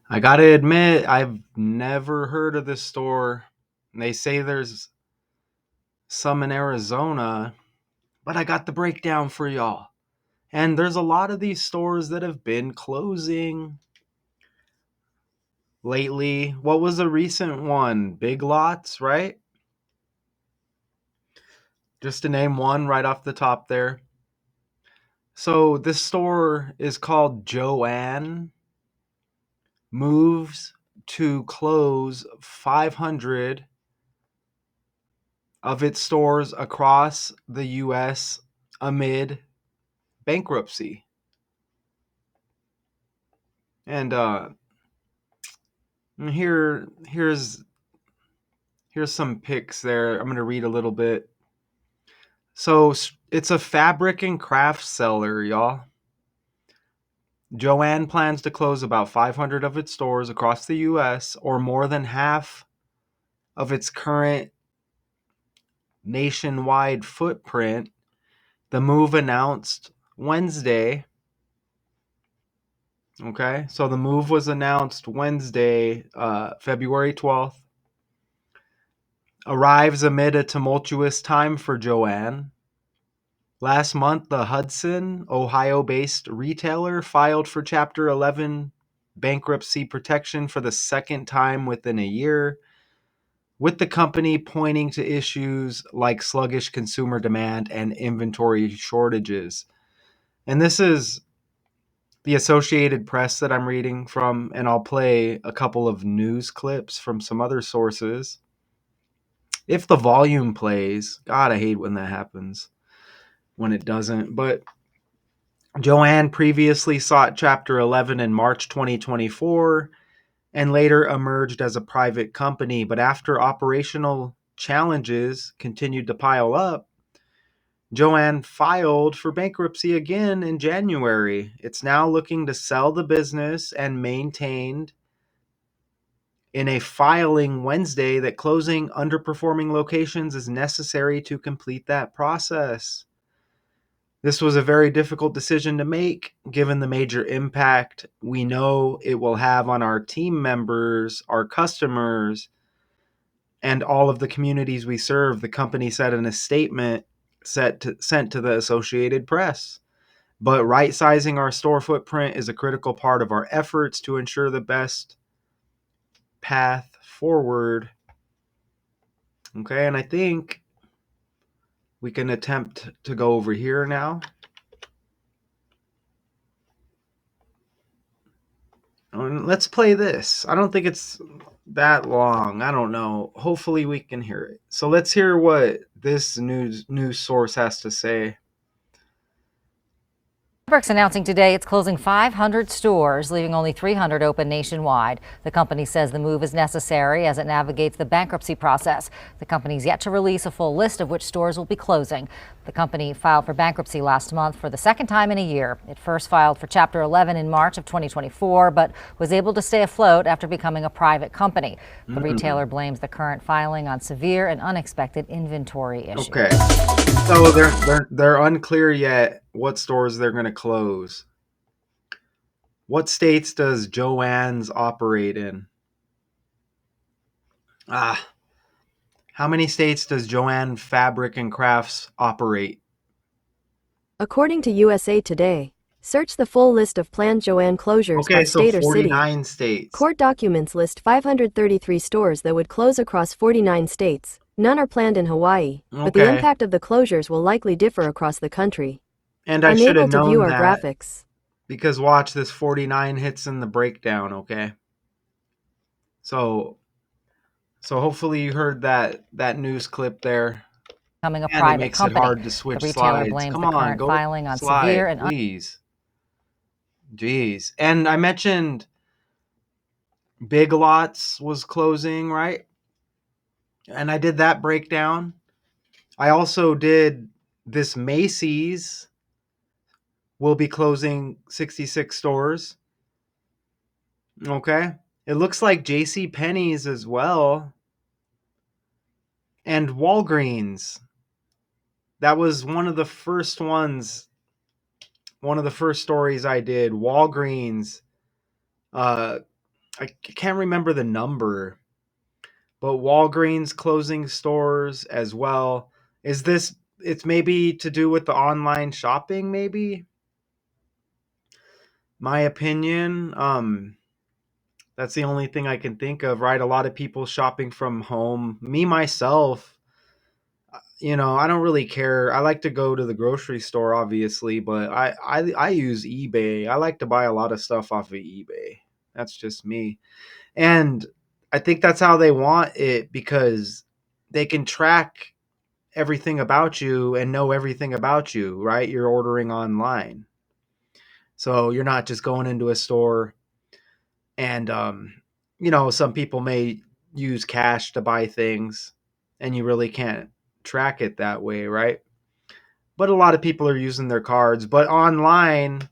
I gotta admit, I've never heard of this store. They say there's some in Arizona, but I got the breakdown for y'all. And there's a lot of these stores that have been closing lately. What was a recent one? Big Lots, right? Just to name one right off the top there. So this store is called Joann. Moves to close 500 of its stores across the U.S. amid bankruptcy. And here's some pics there. I'm going to read a little bit. So it's a fabric and craft seller, y'all. Joann plans to close about 500 of its stores across the U.S., or more than half of its current nationwide footprint. The move announced Wednesday. Okay, so the move was announced Wednesday, February 12th. Arrives amid a tumultuous time for Joann. Last month, the Hudson, Ohio-based retailer filed for Chapter 11 bankruptcy protection for the second time within a year, with the company pointing to issues like sluggish consumer demand and inventory shortages. And this is the Associated Press that I'm reading from, and I'll play a couple of news clips from some other sources. If the volume plays, God, I hate when that happens, when it doesn't. But Joann previously sought Chapter 11 in March 2024 and later emerged as a private company. But after operational challenges continued to pile up, Joann filed for bankruptcy again in January. It's now looking to sell the business and maintained in a filing Wednesday that closing underperforming locations is necessary to complete that process. This was a very difficult decision to make given the major impact we know it will have on our team members, our customers, and all of the communities we serve, the company said in a statement sent to the Associated Press. But right-sizing our store footprint is a critical part of our efforts to ensure the best path forward. Okay, and I think we can attempt to go over here now. Let's play this. I don't think it's that long. I don't know. Hopefully we can hear it. So let's hear what this news source has to say. Fabric's announcing today it's closing 500 stores, leaving only 300 open nationwide. The company says the move is necessary as it navigates the bankruptcy process. The company's yet to release a full list of which stores will be closing. The company filed for bankruptcy last month for the second time in a year. It first filed for Chapter 11 in March of 2024, but was able to stay afloat after becoming a private company. The retailer blames the current filing on severe and unexpected inventory issues. Okay. So they're unclear yet what stores they're going to close. What states does Joann's operate in? How many states does Joann Fabric and Crafts operate? According to USA Today, search the full list of planned Joann closures by Okay, so state or city. 49 states. Court documents list 533 stores that would close across 49 states. None are planned in Hawaii, but the impact of the closures will likely differ across the country. And I should have known to view our that graphics. because watch, this 49 hits in the breakdown, okay? So hopefully you heard that news clip there. Becoming a And private it makes company. it hard to switch The retailer slides. blames Come the on, current go filing on slide, severe and please. Jeez. And I mentioned Big Lots was closing, right? And I did that breakdown. I also did this Macy's will be closing 66 stores. Okay. It looks like J.C. Penney's as well. And Walgreens. That was one of the first stories I did. Walgreens I can't remember the number, but Walgreens closing stores as well. Is this, it's maybe to do with the online shopping, maybe? My opinion, that's the only thing I can think of, right? A lot of people shopping from home. Me myself, I don't really care. I like to go to the grocery store, obviously, but I use eBay. I like to buy a lot of stuff off of eBay. That's just me. And I think that's how they want it, because they can track everything about you and know everything about you, right? You're ordering online. So you're not just going into a store and, some people may use cash to buy things and you really can't track it that way, right? But a lot of people are using their cards. But online,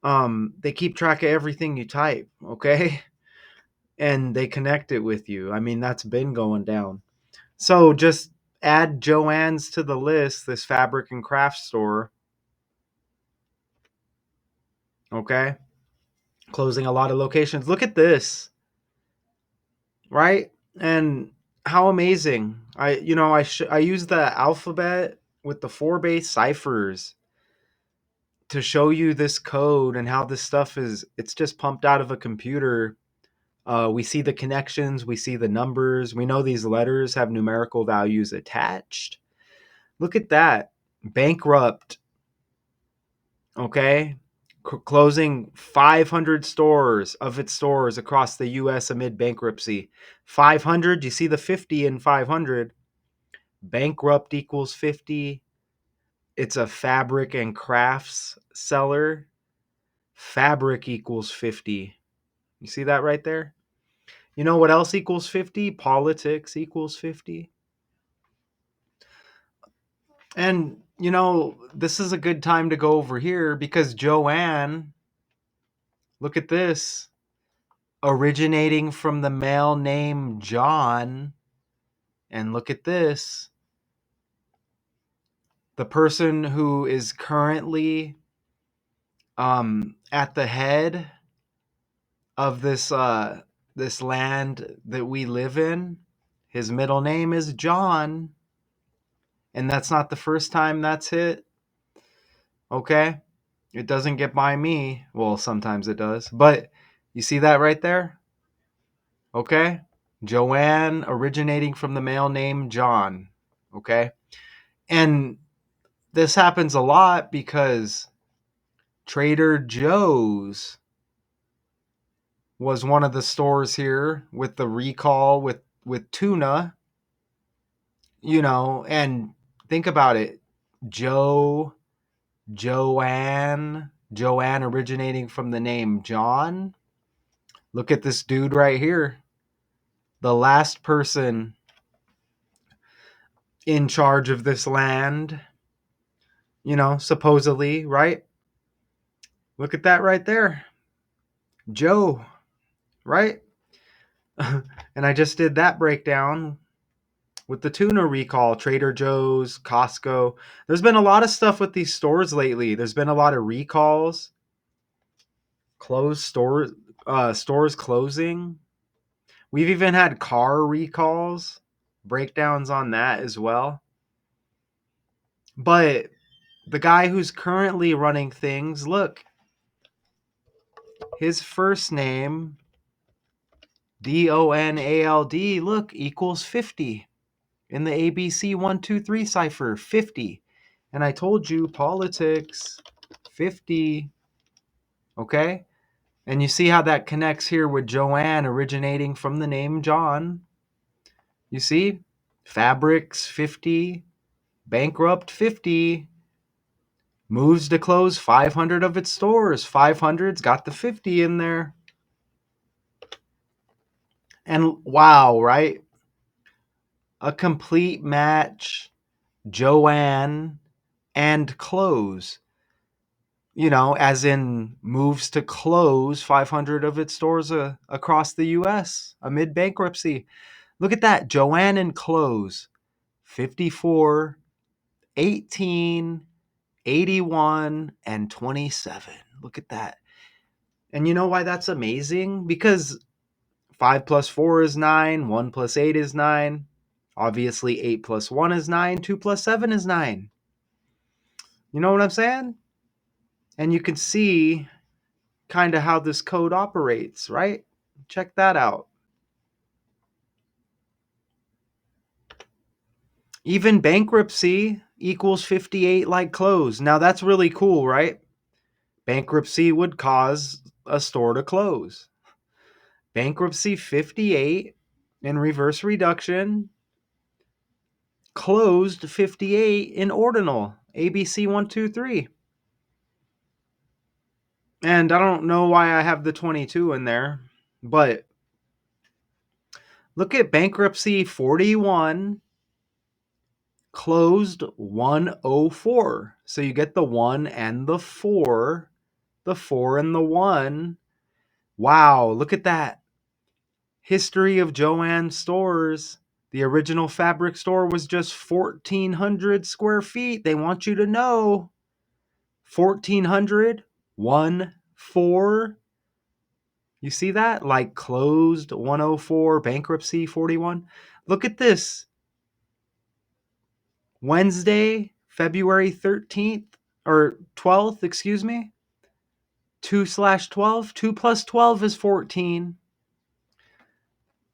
they keep track of everything you type, okay? And they connect it with you. I mean, that's been going down. So just add Joann's to the list, this fabric and craft store, okay? Closing a lot of locations. Look at this, right? And how amazing. I use the alphabet with the 4-base ciphers to show you this code and how this stuff it's just pumped out of a computer. We see the connections, we see the numbers, we know these letters have numerical values attached. Look at that. Bankrupt, okay? Closing 500 stores of its stores across the US amid bankruptcy. 500, you see the 50 in 500. Bankrupt equals 50. It's a fabric and crafts seller. Fabric equals 50. You see that right there? You know what else equals 50? Politics equals 50. And, this is a good time to go over here because Joann, look at this, originating from the male name John. And look at this, the person who is currently at the head of this land that we live in. His middle name is John, and that's not the first time that's hit. Okay? It doesn't get by me. Well, sometimes it does. But you see that right there? Okay? Joann originating from the male name John. Okay? And this happens a lot because Trader Joe's was one of the stores here with the recall with tuna, and think about it. Joann originating from the name John. Look at this dude right here. The last person in charge of this land, supposedly, right? Look at that right there. Joe, right? And I just did that breakdown with the tuna recall, Trader Joe's, Costco. There's been a lot of stuff with these stores lately. There's been a lot of recalls, closed stores, stores closing. We've even had car recalls, breakdowns on that as well. But the guy who's currently running things, look, his first name, Donald, look, equals 50 in the ABC 123 cipher, 50. And I told you, politics, 50. Okay? And you see how that connects here with Joann originating from the name John. You see? Fabrics, 50. Bankrupt, 50. Moves to close 500 of its stores. 500's got the 50 in there. And wow, right? A complete match. Joann and close. As in moves to close 500 of its stores across the U.S. amid bankruptcy. Look at that. Joann and close. 54, 18, 81, and 27. Look at that. And you know why that's amazing? Because 5 plus 4 is 9. 1 plus 8 is 9. Obviously, 8 plus 1 is 9. 2 plus 7 is 9. You know what I'm saying? And you can see kind of how this code operates, right? Check that out. Even bankruptcy equals 58 like close. Now that's really cool, right? Bankruptcy would cause a store to close. Bankruptcy 58 in reverse reduction closed 58 in ordinal. ABC 123. And I don't know why I have the 22 in there, but look at bankruptcy 41 closed 104. So you get the 1 and the 4 and the 1. Wow, look at that. History of Joann stores. The original fabric store was just 1,400 square feet. They want you to know. 1,400, 1, 4. You see that? Like closed 104, bankruptcy 41. Look at this. Wednesday, February 13th, or 12th, excuse me. 2/12. 2 plus 12 is 14.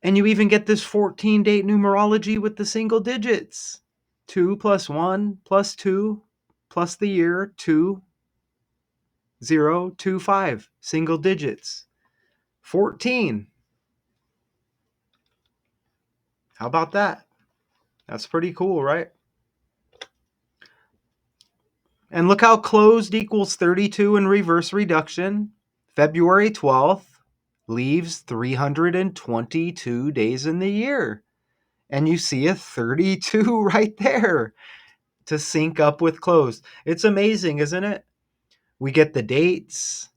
And you even get this 14 date numerology with the single digits. 2 plus 1 plus 2 plus the year 2, 0, 2, 5. Single digits. 14. How about that? That's pretty cool, right? And look how closed equals 32 in reverse reduction. February 12th leaves 322 days in the year. And you see a 32 right there to sync up with closed. It's amazing, isn't it? We get the dates,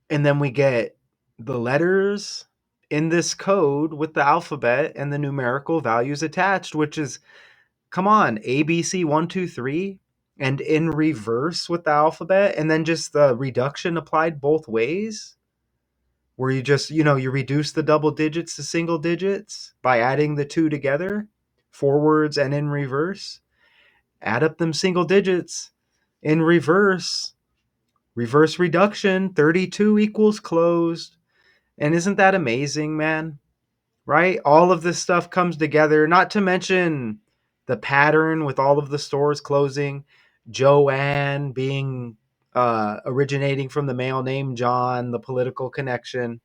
and then we get the letters in this code with the alphabet and the numerical values attached, which is, come on, ABC 123, and in reverse with the alphabet, and then just the reduction applied both ways, where you just, you reduce the double digits to single digits by adding the two together, forwards and in reverse. Add up them single digits in reverse. Reverse reduction, 32 equals closed. And isn't that amazing, man? Right? All of this stuff comes together, not to mention the pattern with all of the stores closing, Joann being originating from the male name John, the political connection.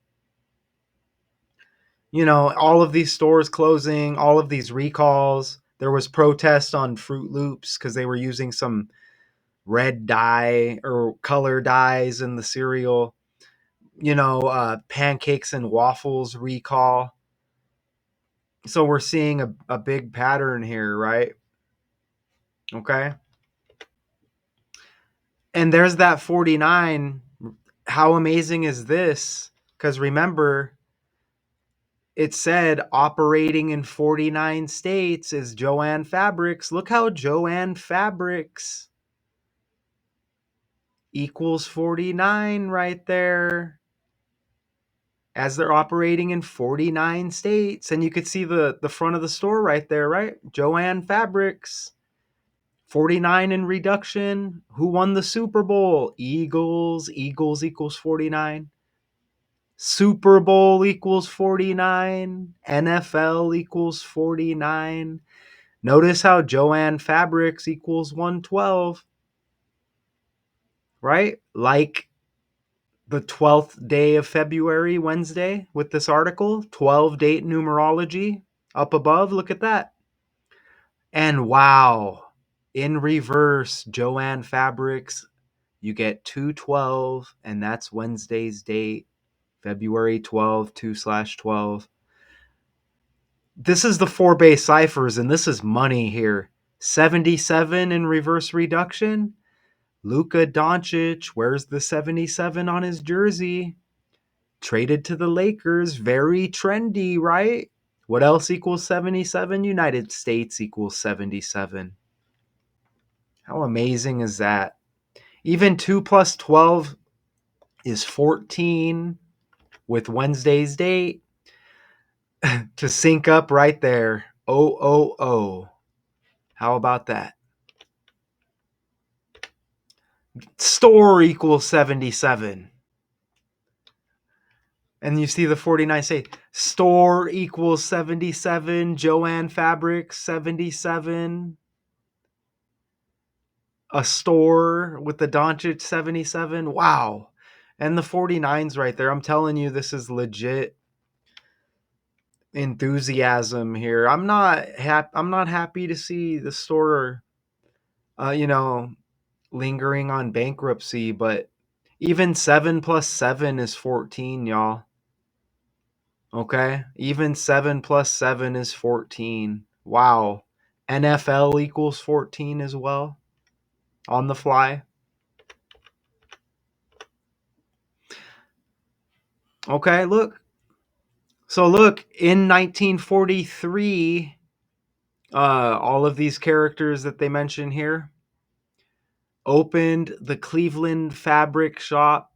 All of these stores closing, all of these recalls. There was protests on Fruit Loops because they were using some red dye or color dyes in the cereal. Pancakes and waffles recall. So we're seeing a big pattern here, right? Okay. And there's that 49. How amazing is this? Because remember, it said operating in 49 states is Joann Fabrics. Look how Joann Fabrics equals 49 right there, as they're operating in 49 states. And you could see the front of the store right there, right? Joann Fabrics. 49 in reduction. Who won the Super Bowl? Eagles. Eagles equals 49. Super Bowl equals 49. NFL equals 49. Notice how Joann Fabrics equals 112. Right? Like the 12th day of February, Wednesday, with this article. 12 date numerology up above. Look at that. And wow, in reverse, Joann Fabrics, you get 212, and that's Wednesday's date, February 12, 2/12. This is the 4-base ciphers, and this is money here. 77 in reverse reduction. Luka Doncic, where's the 77 on his jersey? Traded to the Lakers. Very trendy, right? What else equals 77? United States equals 77. How amazing is that? Even 2 plus 12 is 14. with Wednesday's date to sync up right there. Oh. How about that? Store equals 77. And you see the 49 say store equals 77. Joann Fabrics 77. A store with the Doncic 77. Wow. And the 49's right there. I'm telling you, this is legit enthusiasm here. I'm not happy to see the store lingering on bankruptcy, but even 7 plus 7 is 14, y'all. Okay? Even 7 plus 7 is 14. Wow. NFL equals 14 as well on the fly. Okay, look. So look, in 1943, all of these characters that they mention here opened the Cleveland Fabric Shop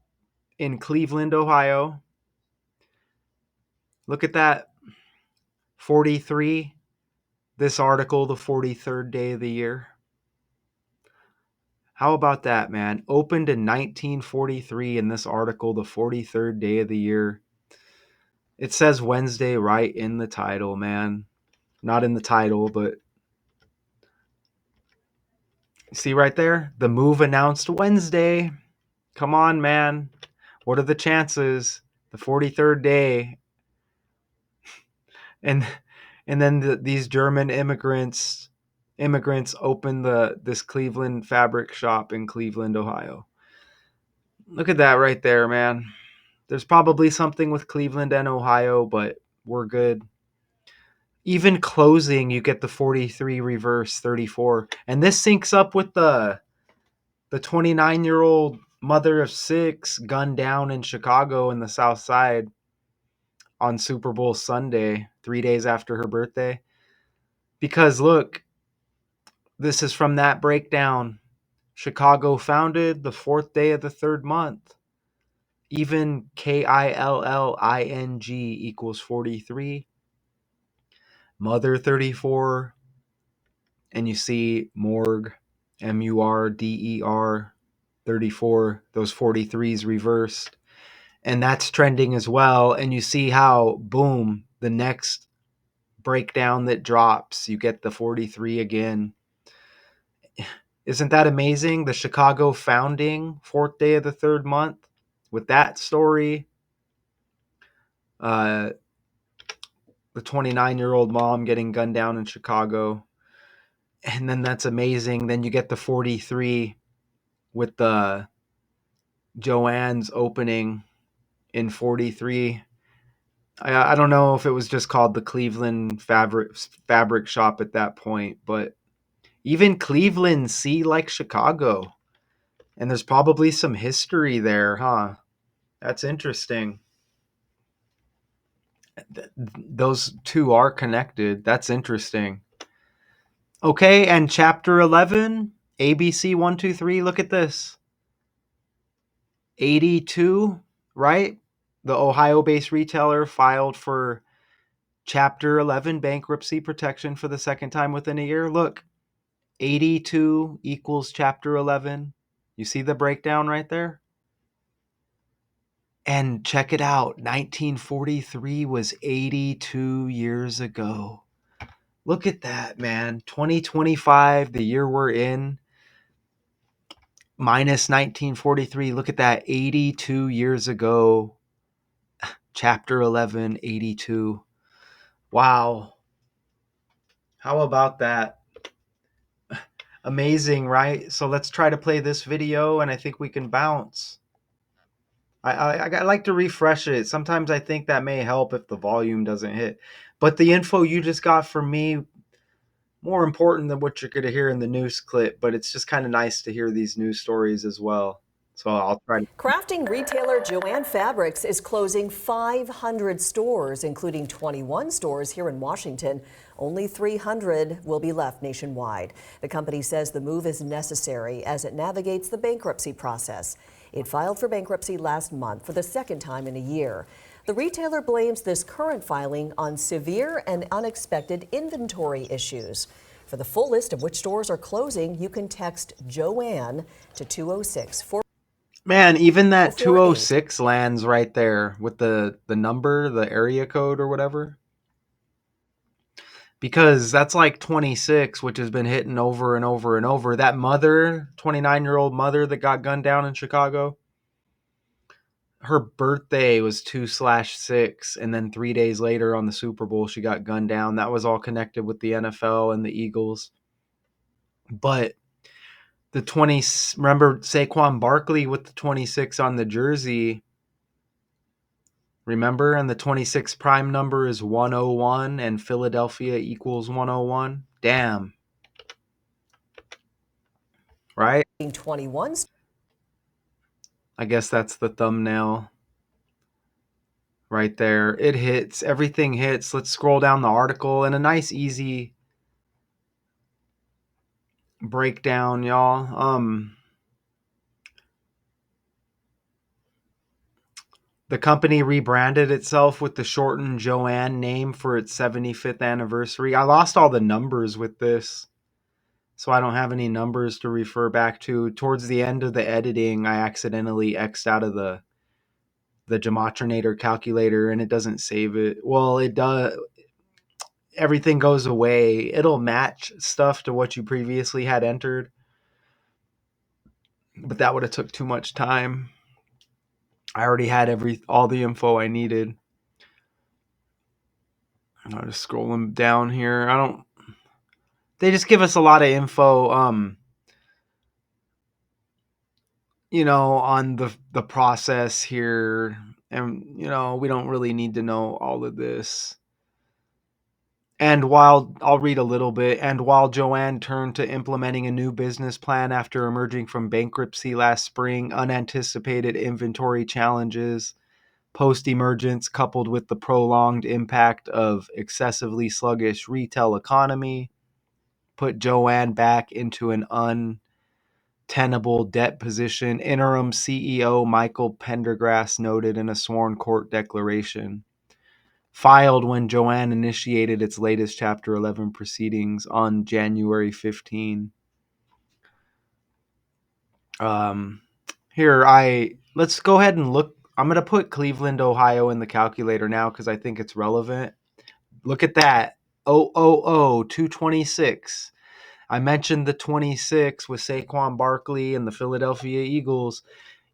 in Cleveland, Ohio. Look at that. 43. This article, the 43rd day of the year. How about that, man? Opened in 1943 in this article, the 43rd day of the year. It says Wednesday right in the title, man. Not in the title, but see right there? The move announced Wednesday. Come on, man. What are the chances? The 43rd day. And then these German immigrants opened this Cleveland Fabric Shop in Cleveland, Ohio. Look at that right there, man. There's probably something with Cleveland and Ohio, but we're good. Even closing, you get the 43 reverse 34. And this syncs up with the 29-year-old mother of 6 gunned down in Chicago in the South Side on Super Bowl Sunday, 3 days after her birthday. Because look, this is from that breakdown. Chicago founded the 4th day of the 3rd month. Even KILLING equals 43. Mother 34. And you see morgue, MURDER 34. Those 43s reversed. And that's trending as well. And you see how, boom, the next breakdown that drops, you get the 43 again. Isn't that amazing? The Chicago founding, 4th day of the 3rd month, with that story. The 29-year-old mom getting gunned down in Chicago. And then that's amazing. Then you get the 43 with the Joann's opening in 43. I don't know if it was just called the Cleveland Fabric Shop at that point, but even Cleveland, see, like Chicago. And there's probably some history there, huh? That's interesting. Those two are connected. That's interesting. Okay, and chapter 11, ABC 123, look at this. 82, right? The Ohio-based retailer filed for chapter 11 bankruptcy protection for the second time within a year. Look, 82 equals chapter 11. You see the breakdown right there? And check it out. 1943 was 82 years ago. Look at that, man. 2025, the year we're in, minus 1943. Look at that. 82 years ago. Chapter 11, 82. Wow. How about that? Amazing, right? So let's try to play this video, and I think we can bounce. I like to refresh it. Sometimes I think that may help if the volume doesn't hit. But the info you just got from me, more important than what you're going to hear in the news clip. But it's just kind of nice to hear these news stories as well. So I'll try to. Crafting retailer Joann Fabrics is closing 500 stores, including 21 stores here in Washington. Only 300 will be left nationwide. The company says the move is necessary as it navigates the bankruptcy process. It filed for bankruptcy last month for the second time in a year. The retailer blames this current filing on severe and unexpected inventory issues. For the full list of which stores are closing, you can text Joann to 206 Man, even that 448. 206 lands right there with the number, the area code or whatever. Because that's like 26, which has been hitting over and over and over. That mother, 29-year-old mother that got gunned down in Chicago, her birthday was 2/6, and then 3 days later on the Super Bowl, she got gunned down. That was all connected with the NFL and the Eagles. But the 20, remember Saquon Barkley with the 26 on the jersey? Remember? And the 26 prime number is 101, and Philadelphia equals 101. Damn. Right? 21. I guess that's the thumbnail right there. It hits. Everything hits. Let's scroll down the article and a nice, easy breakdown, y'all. The company rebranded itself with the shortened Joann name for its 75th anniversary. I lost all the numbers with this, so I don't have any numbers to refer back to. Towards the end of the editing, I accidentally X'd out of the Gematrinator calculator, and it doesn't save it. Well, it does. Everything goes away. It'll match stuff to what you previously had entered, but that would have took too much time. I already had all the info I needed. I'll just scroll them down here. They just give us a lot of info, on the process here. And, we don't really need to know all of this. And while I'll read a little bit, and while Joann turned to implementing a new business plan after emerging from bankruptcy last spring, unanticipated inventory challenges, post-emergence coupled with the prolonged impact of excessively sluggish retail economy put Joann back into an untenable debt position, interim CEO Michael Pendergrass noted in a sworn court declaration filed when Joann initiated its latest Chapter 11 proceedings on January 15. Let's go ahead and look. I'm going to put Cleveland, Ohio in the calculator now because I think it's relevant. Look at that. 226. I mentioned the 26 with Saquon Barkley and the Philadelphia Eagles.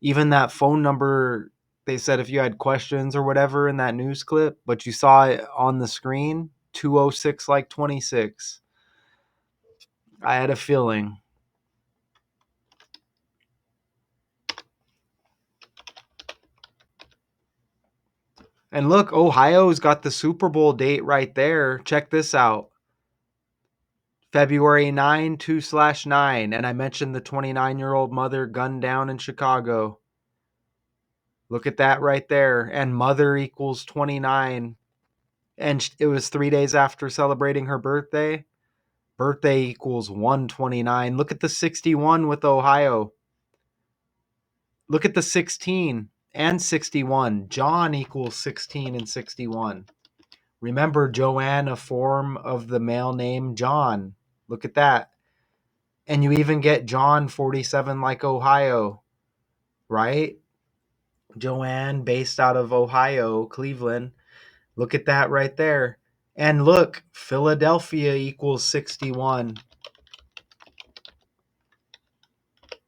Even that phone number, they said if you had questions or whatever in that news clip, but you saw it on the screen, 206 like 26. I had a feeling. And look, Ohio's got the Super Bowl date right there. Check this out. February 9, 2/9. And I mentioned the 29-year-old mother gunned down in Chicago. Look at that right there. And mother equals 29. And it was 3 days after celebrating her birthday. Birthday equals 129. Look at the 61 with Ohio. Look at the 16 and 61. John equals 16 and 61. Remember, Joann, a form of the male name John. Look at that. And you even get John 47 like Ohio, right? Joann, based out of Ohio, Cleveland. Look at that right there. And look, Philadelphia equals 61.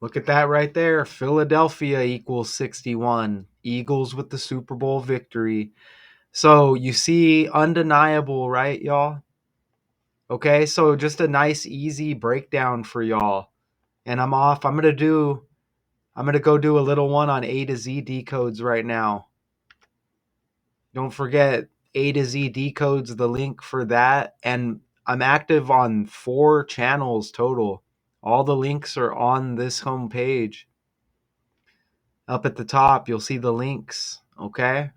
Look at that right there. Philadelphia equals 61. Eagles with the Super Bowl victory. So you see, undeniable, right, y'all? Okay, so just a nice, easy breakdown for y'all. And I'm off. I'm gonna go do a little one on A to Z decodes right now. Don't forget, A to Z decodes, the link for that. And I'm active on 4 channels total. All the links are on this homepage. Up at the top, you'll see the links. Okay.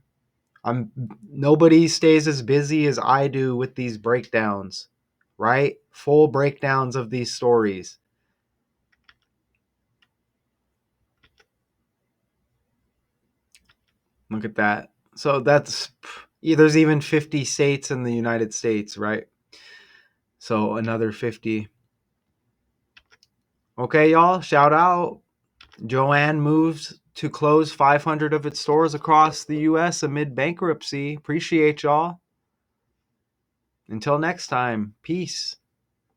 Nobody stays as busy as I do with these breakdowns, right? Full breakdowns of these stories. Look at that. So there's even 50 states in the United States, right? So another 50. Okay, y'all, shout out. Joann moves to close 500 of its stores across the U.S. amid bankruptcy. Appreciate y'all. Until next time, peace.